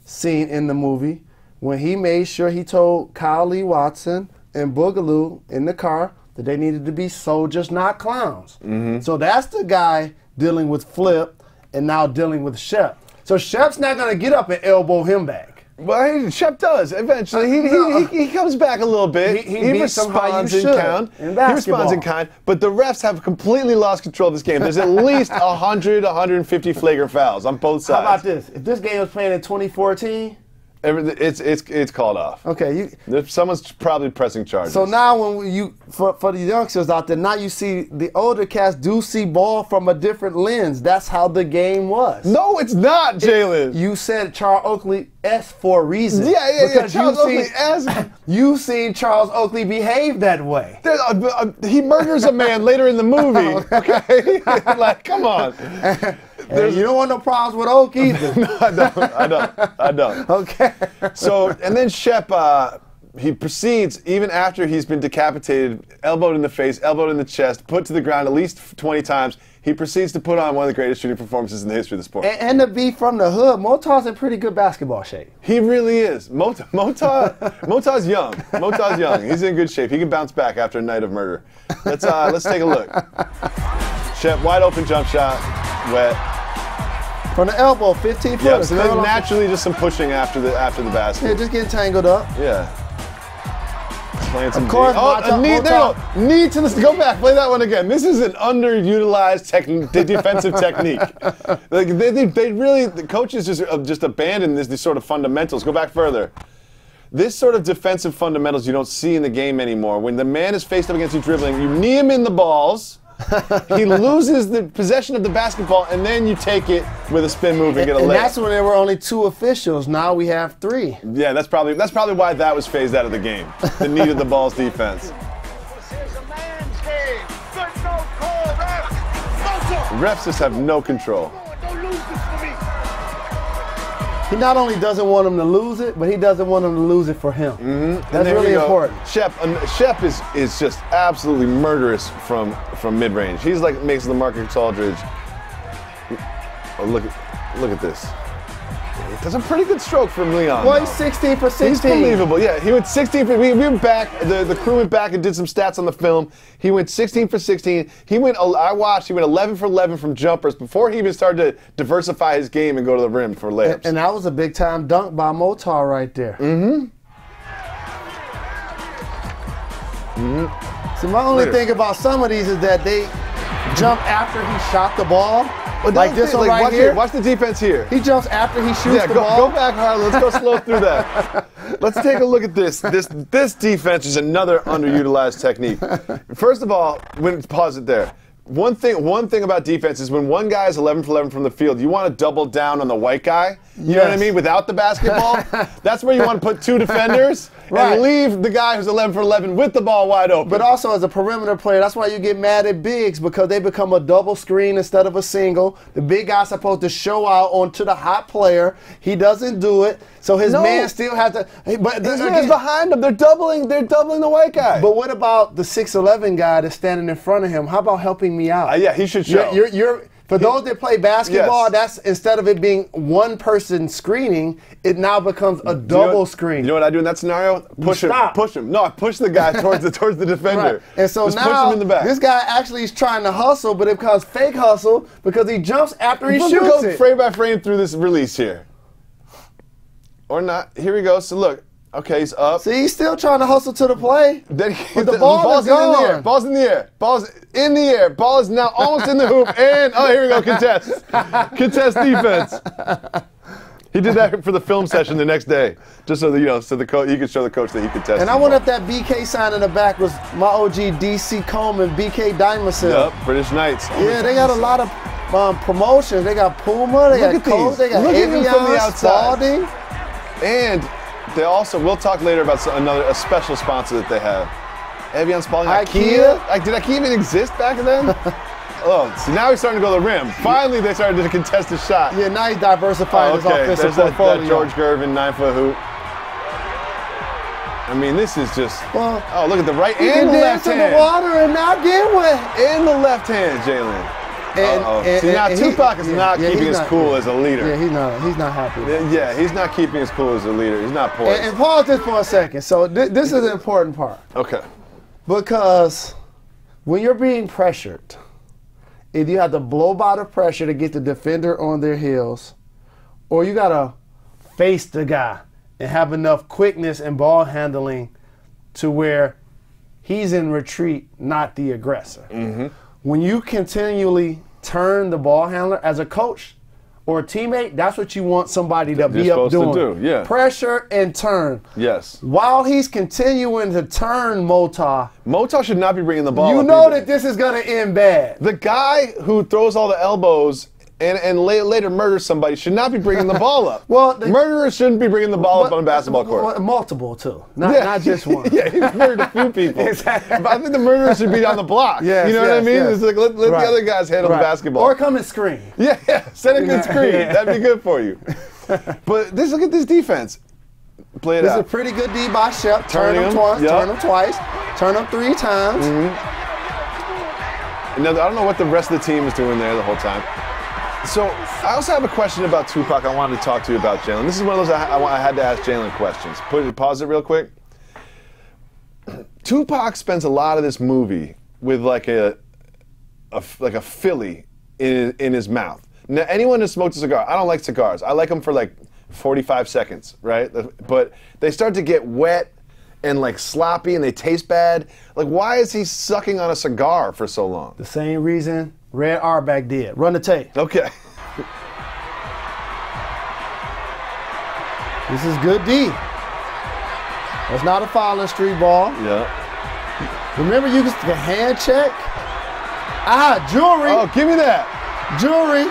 scene in the movie when he made sure he told Kyle Lee Watson and Boogaloo in the car that they needed to be soldiers, not clowns. Mm-hmm. So that's the guy dealing with Flip and now dealing with Shep. So Shep's not going to get up and elbow him back. Well, Shep does eventually. He comes back a little bit. He responds in kind. In he responds in kind. But the refs have completely lost control of this game. There's at least 100, 150 flagrant fouls on both sides. How about this? If this game was playing in 2014, it's called off. okay, Someone's probably pressing charges. so now when for the youngsters out there, now you see the older cats do see ball from a different lens. That's how the game was. No, it's not, Jalen. You said Charles Oakley S for a reason. Yeah. Because Charles Oakley S. You've seen Charles Oakley behave that way. He murders a man later in the movie. Okay, like come on. And you don't want no problems with Oak either. No, I don't. Okay. So, and then Shep, he proceeds, even after he's been decapitated, elbowed in the face, elbowed in the chest, put to the ground at least 20 times, he proceeds to put on one of the greatest shooting performances in the history of the sport. And to be from the hood, Mota's in pretty good basketball shape. He really is. Mota's young. Mota's young. He's in good shape. He can bounce back after a night of murder. Let's take a look. Shep, wide open jump shot, wet. From the elbow, 15 foot. Yeah, so then naturally just some pushing after the basket. Yeah, just getting tangled up. Yeah. Playing some Of course, a knee. There you go. Knee to the. Go back. Play that one again. This is an underutilized defensive technique. Like they really, the coaches just abandon these sort of fundamentals. Go back further. This sort of defensive fundamentals you don't see in the game anymore. When the man is faced up against you dribbling, you knee him in the balls, He loses the possession of the basketball, and then you take it with a spin move and get a layup. And that's when there were only 2 officials. Now we have 3. Yeah, that's probably why that was phased out of the game. The need of the ball's defense. Refs just have no control. He not only doesn't want him to lose it, but he doesn't want him to lose it for him. That's really important. Shep is just absolutely murderous from mid-range. He's like makes LaMarcus Aldridge. Oh, look at this. That's a pretty good stroke from Leon. Well, he's 16 for 16. He's believable. Yeah, he went 16 for. We went back. The crew went back and did some stats on the film. He went 16 for 16. He went 11 for 11 from jumpers before he even started to diversify his game and go to the rim for layups. And that was a big time dunk by Motar right there. See, my only thing about some of these is that they jump after he shot the ball. Like this one right here. Watch the defense here. He jumps after he shoots the ball. Go back, Harlan. Let's go slow through that. Let's take a look at this. This defense is another underutilized technique. First of all, pause it there. One thing about defense is when one guy is 11 for 11 from the field, you want to double down on the white guy. You know what I mean? Without the basketball. That's where you want to put 2 defenders and leave the guy who's 11 for 11 with the ball wide open. But also as a perimeter player, that's why you get mad at bigs, because they become a double screen instead of a single. The big guy's supposed to show out onto the hot player. He doesn't do it, so his man still has to. But his man's behind him. They're doubling the white guy. But what about the 6'11" guy that's standing in front of him? How about helping me out? Yeah, he should show. For those that play basketball, that's instead of it being one person screening, it now becomes a double screen. You know what I do in that scenario? Push him. No, I push the guy towards the defender. Right. And so just now push him in the back. This guy actually is trying to hustle, but it becomes fake hustle because he jumps after he shoots go it. Frame by frame through this release here. Or not. Here we go. So look. Okay, he's up. See, he's still trying to hustle to the play. Then the ball is gone. Ball's in the air. Ball's in the air. Ball is now almost in the hoop. And here we go. Contest. Contest defense. He did that for the film session the next day, just so that so the coach he could show the coach that he could test. And I wonder if that BK sign in the back was my OG DC Coleman, BK Diamond. Yep, British Knights. Yeah, they got a lot of promotions. They got Puma. They got Coach. They got Avion, from the outside. Spalding. And they also, we'll talk later about a special sponsor that they have. Evian Spalding, IKEA. Did IKEA even exist back then? Oh, so now he's starting to go to the rim. Finally, they started to contest the shot. Yeah, now he's diversifying his offensive portfolio. That George Gervin 9-foot hoop. I mean, this is just. Oh, look at the right and the left hand. In the water and not get wet. And the left hand, Jalen. See, now Tupac is not keeping his cool as a leader. Yeah, he's not happy. Yeah, he's not keeping his cool as a leader. He's not poised. And pause this for a second. So this is an important part. Okay. Because when you're being pressured, either you have to blow by the pressure to get the defender on their heels, or you got to face the guy and have enough quickness and ball handling to where he's in retreat, not the aggressor. When you continually turn the ball handler as a coach or a teammate, that's what you want somebody to be up doing. To do, yeah. Pressure and turn. Yes. While he's continuing to turn Motar should not be bringing the ball up. You know that this is going to end bad. The guy who throws all the elbows and later murders somebody should not be bringing the ball up. Murderers shouldn't be bringing the ball up on a basketball court. Multiple, too. Not just one. Yeah, he's murdered a few people. Exactly. But I think the murderer should be on the block. Yes, you know what I mean? Yes. It's like, let the other guys handle the basketball. Or come and screen. Yeah, send a good screen. That'd be good for you. But look at this defense. Play it out. This is a pretty good D by Shep. Turn him twice, turn him twice, turn him 3 times. Now, I don't know what the rest of the team is doing there the whole time. So I also have a question about Tupac I wanted to talk to you about, Jalen. This is one of those I had to ask Jalen questions. Pause it real quick. Tupac spends a lot of this movie with like a Philly in his mouth. Now, anyone who smokes a cigar, I don't like cigars. I like them for like 45 seconds, right? But they start to get wet and like sloppy and they taste bad. Like, why is he sucking on a cigar for so long? The same reason Red Auerbach did. Run the tape. Okay. This is good D. That's not a foul in street ball. Yeah. Remember, you can hand check. Jewelry. Oh, give me that. Jewelry.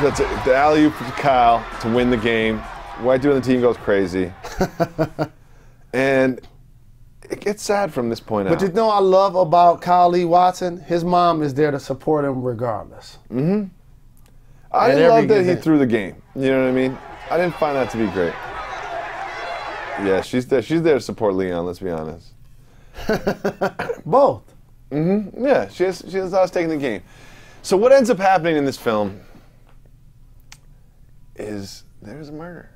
That's it. The alley-oop to Kyle to win the game. White dude on the team goes crazy. And it gets sad from this point out. But you know what I love about Kyle Lee Watson? His mom is there to support him regardless. Mm-hmm. I didn't love that he threw the game. You know what I mean? I didn't find that to be great. Yeah, she's there to support Leon, let's be honest. Both. Mm-hmm. Yeah, she has us taking the game. So what ends up happening in this film is there's a murder.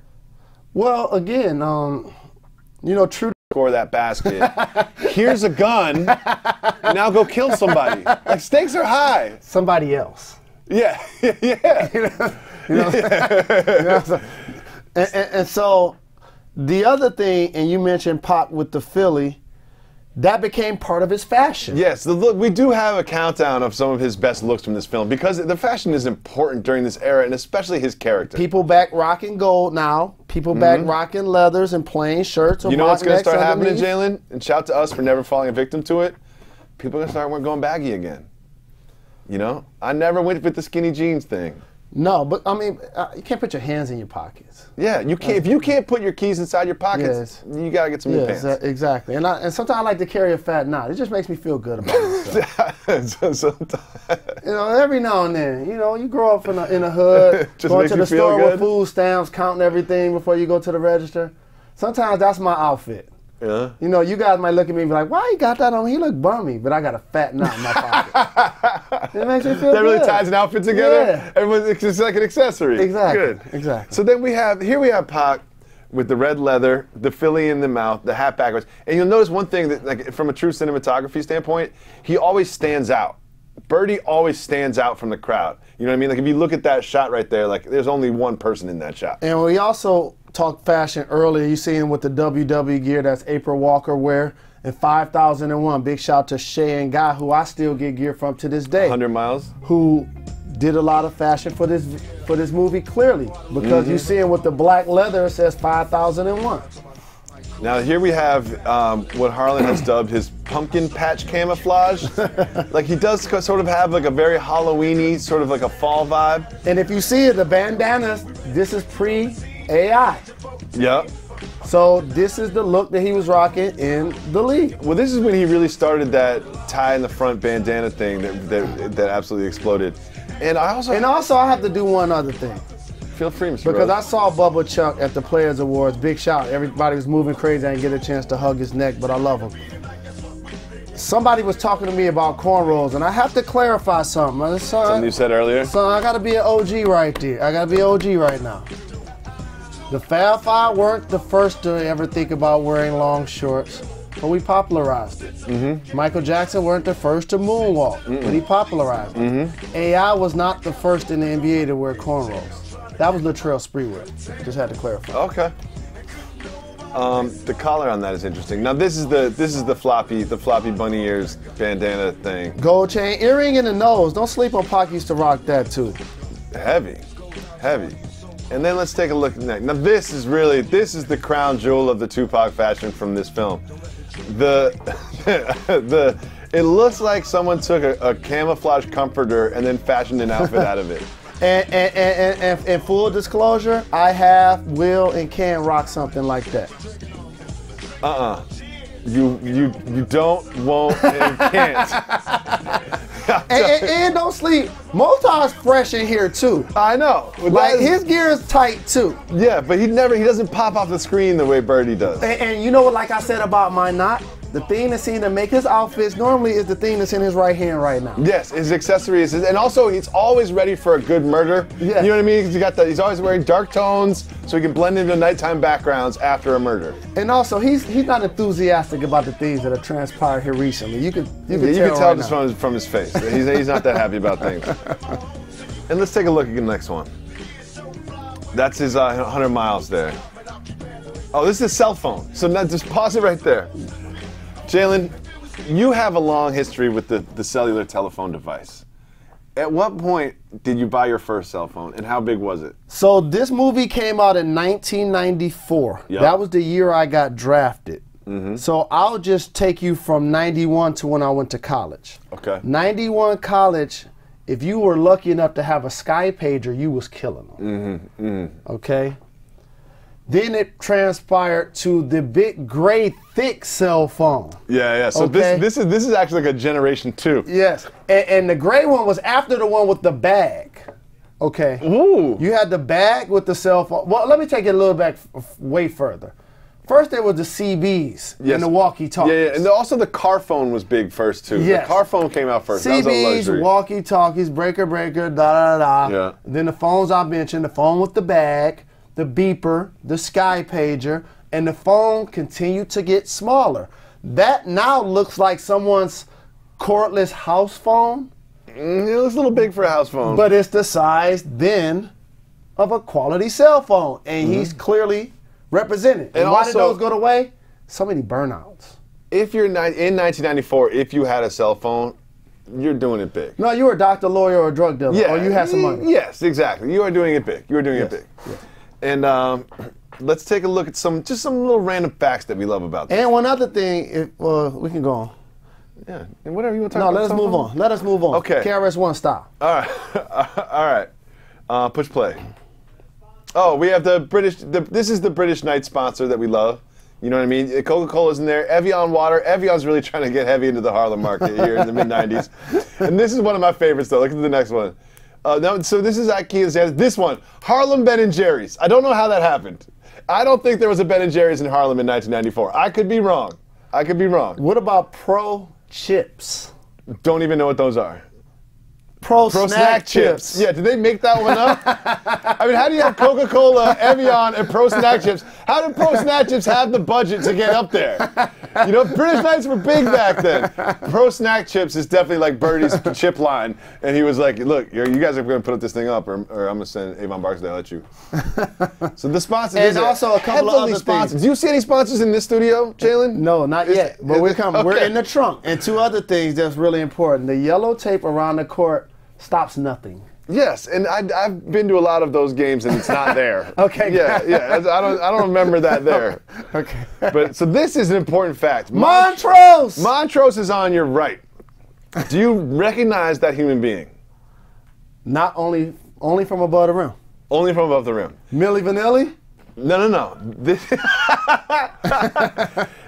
Well, again, you know, true. Score that basket. Here's a gun. Now go kill somebody. Like, stakes are high. Somebody else. Yeah, yeah. And so the other thing, and you mentioned Pac with the Philly, that became part of his fashion. Yes, the look. We do have a countdown of some of his best looks from this film because the fashion is important during this era, and especially his character. People back rocking gold now. People back rocking leathers and plain shirts. You know what's going to start happening, Jalen? And shout to us for never falling a victim to it. People are going to start going baggy again. You know, I never went with the skinny jeans thing. No, but I mean, you can't put your hands in your pockets. Yeah, you can't. If you can't put your keys inside your pockets, you gotta get some new pants. Exactly. And sometimes I like to carry a fat knot. It just makes me feel good about myself. You know, every now and then, you know, you grow up in a hood, going to the store with food stamps, counting everything before you go to the register. Sometimes that's my outfit. Yeah. You know, you guys might look at me and be like, why you got that on? He look bummy, but I got a fat knot in my pocket. It makes me feel good. That really ties an outfit together? Yeah. It's just like an accessory. Exactly. Good. Exactly. So then we have Pac with the red leather, the Philly in the mouth, the hat backwards. And you'll notice one thing that, like, from a true cinematography standpoint, he always stands out. Birdie always stands out from the crowd. You know what I mean? Like, if you look at that shot right there, like, there's only one person in that shot. And we also talked fashion earlier. You see him with the WWE gear that's April Walker wear. And 5001, big shout to Shay and Guy, who I still get gear from to this day. 100 miles. Who did a lot of fashion for this movie, clearly. Because you see him with the black leather, it says 5001. Now here we have what Harlan has dubbed his pumpkin patch camouflage. Like, he does sort of have like a very Halloween-y, sort of like a fall vibe. And if you see it, the bandanas, this is pre-AI. Yep. So this is the look that he was rocking in the league. Well, this is when he really started that tie in the front bandana thing that absolutely exploded. And also I have to do one other thing. Feel free, Mr. Because Rose. I saw Bubba Chuck at the Players Awards. Big shout. Everybody was moving crazy. I didn't get a chance to hug his neck, but I love him. Somebody was talking to me about cornrows, and I have to clarify something. Something you said earlier? Son, I got to be an OG right there. I got to be an OG right now. The Fab Five weren't the first to ever think about wearing long shorts, but we popularized it. Michael Jackson weren't the first to moonwalk, but he popularized it. AI was not the first in the NBA to wear cornrows. That was Latrell Sprewell. Just had to clarify. Okay. The collar on that is interesting. Now this is the floppy bunny ears bandana thing. Gold chain, earring in the nose. Don't sleep on Pac used to rock that too. Heavy. And then let's take a look at that. Now this is the crown jewel of the Tupac fashion from this film. It looks like someone took a camouflage comforter and then fashioned an outfit out of it. And full disclosure, I have, will, and can rock something like that. You don't, won't, and can't. and don't sleep. Motar's fresh in here too. I know. Like, his gear is tight too. Yeah, but he doesn't pop off the screen the way Birdie does. And you know what, like I said about my knot? The thing that seems to make his outfits normally is the thing that's in his right hand right now. Yes, his accessories, and also he's always ready for a good murder. Yeah. You know what I mean? He's always wearing dark tones so he can blend into nighttime backgrounds after a murder. And also, he's not enthusiastic about the things that have transpired here recently. You can tell just from his face. He's not that happy about things. And let's take a look at the next one. That's his 100 miles there. Oh, this is a cell phone. So now just pause it right there. Jalen, you have a long history with the cellular telephone device. At what point did you buy your first cell phone, and how big was it? So this movie came out in 1994. Yep. That was the year I got drafted. So I'll just take you from 91 to when I went to college. Okay. 91 college, if you were lucky enough to have a Sky Pager, you was killing them. Okay. Then it transpired to the big gray thick cell phone. Yeah. So Okay. this is actually like a generation 2. Yes. And the gray one was after the one with the bag. Okay. Ooh. You had the bag with the cell phone. Well, let me take it a little back way further. First, there was the CBs and the walkie-talkies. Yeah. And also the car phone was big first, too. Yes. The car phone came out first. That was a CBs, luxury. walkie-talkies, breaker, da-da-da. Yeah. Then the phones I mentioned, the phone with the bag, the beeper, the Sky Pager, and the phone continued to get smaller. That now looks like someone's cordless house phone. It looks a little big for a house phone. But it's the size then of a quality cell phone. And he's clearly represented. And why did also- those go away? So many burnouts. if you're in 1994, if you had a cell phone, you're doing it big. No, you were a doctor, lawyer, or a drug dealer. Or you had some money. Yes, exactly. You are doing it big. You are doing it big. Yes. And let's take a look at some little random facts that we love about this. And one other thing, we can go on. Yeah, and whatever you want to talk No, about. let us move on. Let us move on. Okay. KRS-One style. All right. All right. Push play. Oh, we have the British. This is the British Night sponsor that we love. You know what I mean? Coca-Cola's in there. Evian water. Evian's really trying to get heavy into the Harlem market here in the mid-'90s. And this is one of my favorites, though. Look at the next one. So this is IKEA's. This one, Harlem Ben & Jerry's. I don't know how that happened. I don't think there was a Ben & Jerry's in Harlem in 1994. I could be wrong. What about Pro Chips? Don't even know what those are. Pro Snack Chips. Yeah, did they make that one up? I mean, how do you have Coca-Cola, Evian, and Pro Snack Chips? How did Pro Snack Chips have the budget to get up there? You know, British Nights were big back then. Pro Snack Chips is definitely like Birdie's chip line. And he was like, look, you guys are going to put this thing up, or I'm going to send Avon Barksdale at you. So the sponsors. And also a couple of other sponsors. things. Do you see any sponsors in this studio, Jalen? No, not yet. But we're coming. Okay. We're in the trunk. And two other things that's really important. The yellow tape around the court stops nothing. Yes, and I've been to a lot of those games and it's not there. Okay. Yeah. I don't remember that there. Okay. But so this is an important fact. Montrose! Montrose is on your right. Do you recognize that human being? Not only from above the rim. Only from above the rim. Milli Vanilli? No.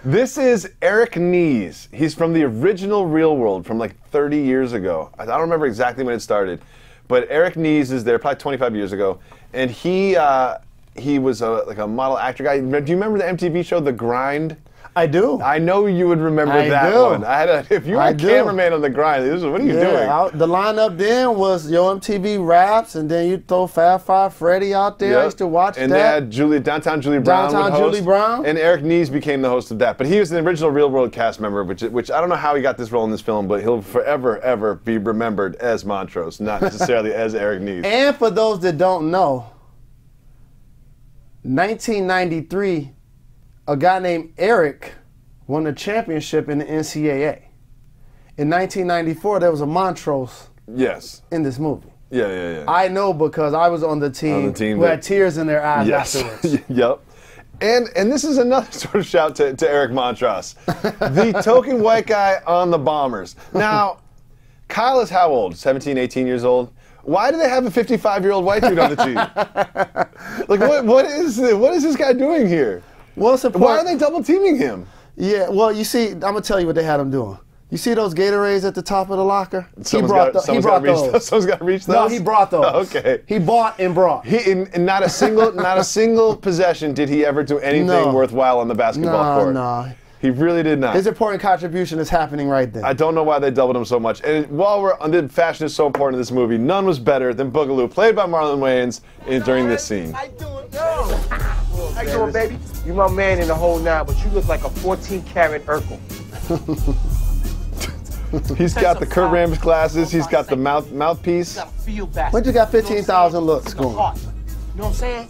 This is Eric Nees. He's from the original Real World from like 30 years ago. I don't remember exactly when it started, but Eric Nees is there probably 25 years ago, and he was like a model actor guy. Do you remember the MTV show The Grind? I do. I know you would remember I that do. one. If you were a cameraman on The Grind, what are you doing? The lineup then was Yo MTV Raps, and then you throw Fab Five Freddy out there. Yep. I used to watch and that. they had Downtown Julie Brown. Downtown would host, Julie Brown. And Eric Nees became the host of that. But he was an original Real World cast member, which I don't know how he got this role in this film, but he'll forever, ever be remembered as Montrose, not necessarily as Eric Nees. And for those that don't know, 1993, a guy named Eric won the championship in the NCAA. In 1994, there was a Montrose Yes. in this movie. Yeah. I know because I was on the team, who had tears in their eyes afterwards. Yep. And this is another sort of shout to Eric Montrose, the token white guy on the Bombers. Now, Kyle is how old? 17, 18 years old? Why do they have a 55-year-old white dude on the team? Like, what is this guy doing here? Well, Why are they double teaming him? Yeah, well, you see, I'm going to tell you what they had him doing. You see those Gatorades at the top of the locker? Someone's got to reach those? No, he brought those. Okay. He bought and brought. And not a single possession did he ever do anything worthwhile on the basketball court. No. He really did not. His important contribution is happening right then. I don't know why they doubled him so much. And while fashion is so important in this movie, none was better than Boogaloo, played by Marlon Wayans, during this scene. How you doing, How you doing, baby? You my man in the whole nine, but you look like a 14-karat Urkel. He's got the Kurt Rambis glasses. He's got the mouthpiece. But you got 15,000 looks going. You know what I'm saying?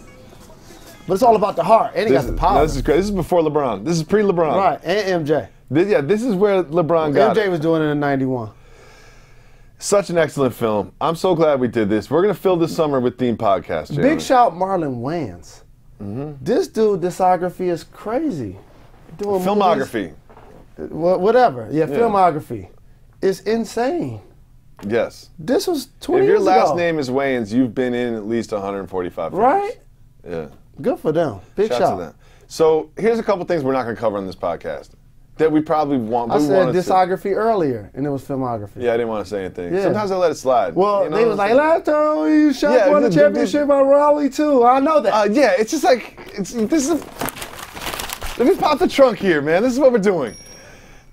But it's all about the heart, and he got the power. No, this is great. This is before LeBron. This is pre-LeBron. Right, and MJ. This is where LeBron got MJ was doing it in '91. Such an excellent film. I'm so glad we did this. We're going to fill this summer with theme podcasts, Jalen. Big shout Marlon Wayans. This dude discography is crazy. doing Filmography. Whatever. Yeah, filmography. It's insane. Yes. This was 20 If your years last ago. name is Wayans, you've been in at least 145 films. Right? Yeah. Good for them. Big Shout shout. to them. So here's a couple things we're not going to cover on this podcast that we probably want. I said discography earlier, and it was filmography. Yeah, I didn't want to say anything. Yeah. Sometimes I let it slide. Well, you know they was like, last time you shot won the the- championship on Raleigh too. I know that. yeah, it's just like let me pop the trunk here, man. This is what we're doing.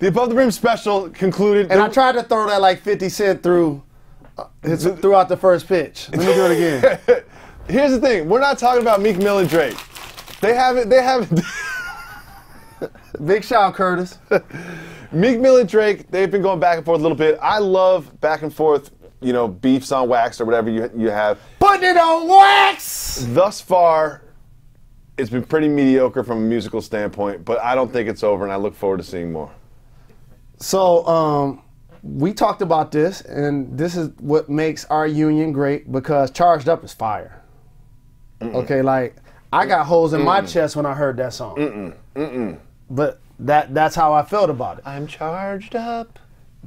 The Above the Rim special concluded. And I tried to throw that like 50 Cent throughout the first pitch. Let me do it again. Here's the thing: we're not talking about Meek Mill and Drake. They haven't. Big shout, Curtis. Meek Mill and Drake, they've been going back and forth a little bit. I love back and forth, beefs on wax or whatever you have. Putting it on wax! Thus far, it's been pretty mediocre from a musical standpoint, but I don't think it's over, and I look forward to seeing more. So, we talked about this, and this is what makes our union great because Charged Up is fire. Okay, like, I got holes in my chest when I heard that song. But that's how I felt about it. I'm charged up.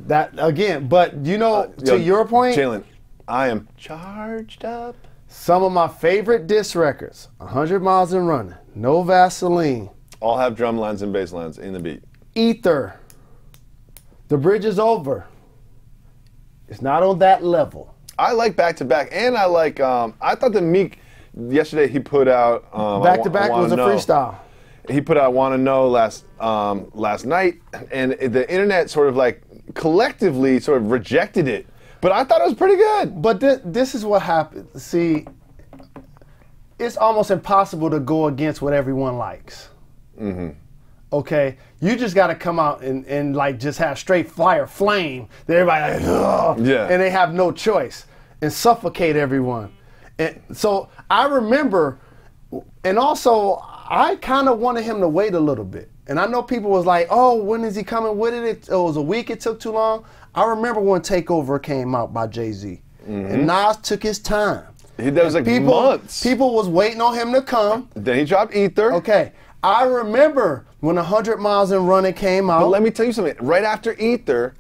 That again, but to your point, Jalen, I am charged up. some of my favorite diss records, 100 Miles and Running, No Vaseline, All have drum lines and bass lines in the beat. Ether, The Bridge is Over. It's not on that level. I like Back to Back, and I like. I thought that Meek yesterday he put out Back to Back was a freestyle. He put out "Wanna Know" last night, and the internet sort of like collectively sort of rejected it. But I thought it was pretty good. But this is what happened. See, it's almost impossible to go against what everyone likes. Okay, you just got to come out and like just have straight fire flame that everybody like, ugh, and they have no choice and suffocate everyone. And so I remember, and also I kind of wanted him to wait a little bit. And I know people was like, oh, when is he coming with it? It was a week, it took too long. I remember when Takeover came out by Jay-Z. And Nas took his time. That was like months. People was waiting on him to come. Then he dropped Ether. Okay. I remember when 100 Miles and Running came out. But let me tell you something. Right after Ether,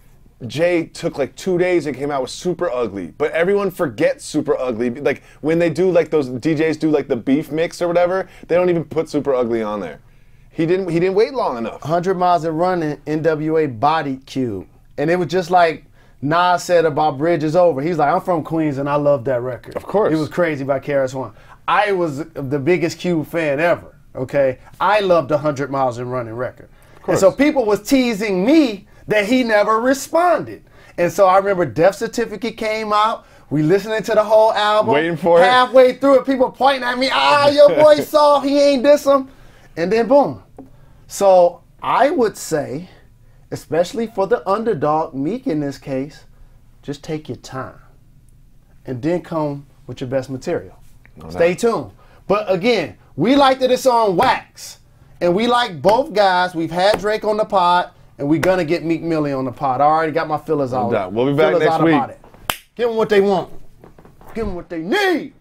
Jay took like 2 days and came out with Super Ugly. But everyone forgets Super Ugly. Like when they do like those DJs do like the beef mix or whatever, they don't even put Super Ugly on there. He didn't wait long enough. 100 Miles and Running, NWA bodied Cube. And it was just like Nas said about Bridge is Over. He's like, I'm from Queens and I love that record. Of course. It was crazy by KRS-One. I was the biggest Cube fan ever. Okay, I loved the 100 Miles and Running record. And so people was teasing me that he never responded. And so I remember Death Certificate came out. We listening to the whole album. Waiting for it. Halfway through it, people pointing at me, your boy saw, he ain't diss him. And then boom. So I would say, especially for the underdog, Meek in this case, just take your time. And then come with your best material. Stay tuned. But again, we like that it's on wax. And we like both guys. We've had Drake on the pod, and we're going to get Meek Millie on the pod. I already got my feelers out. We'll be back next week. Give them what they want. Give them what they need.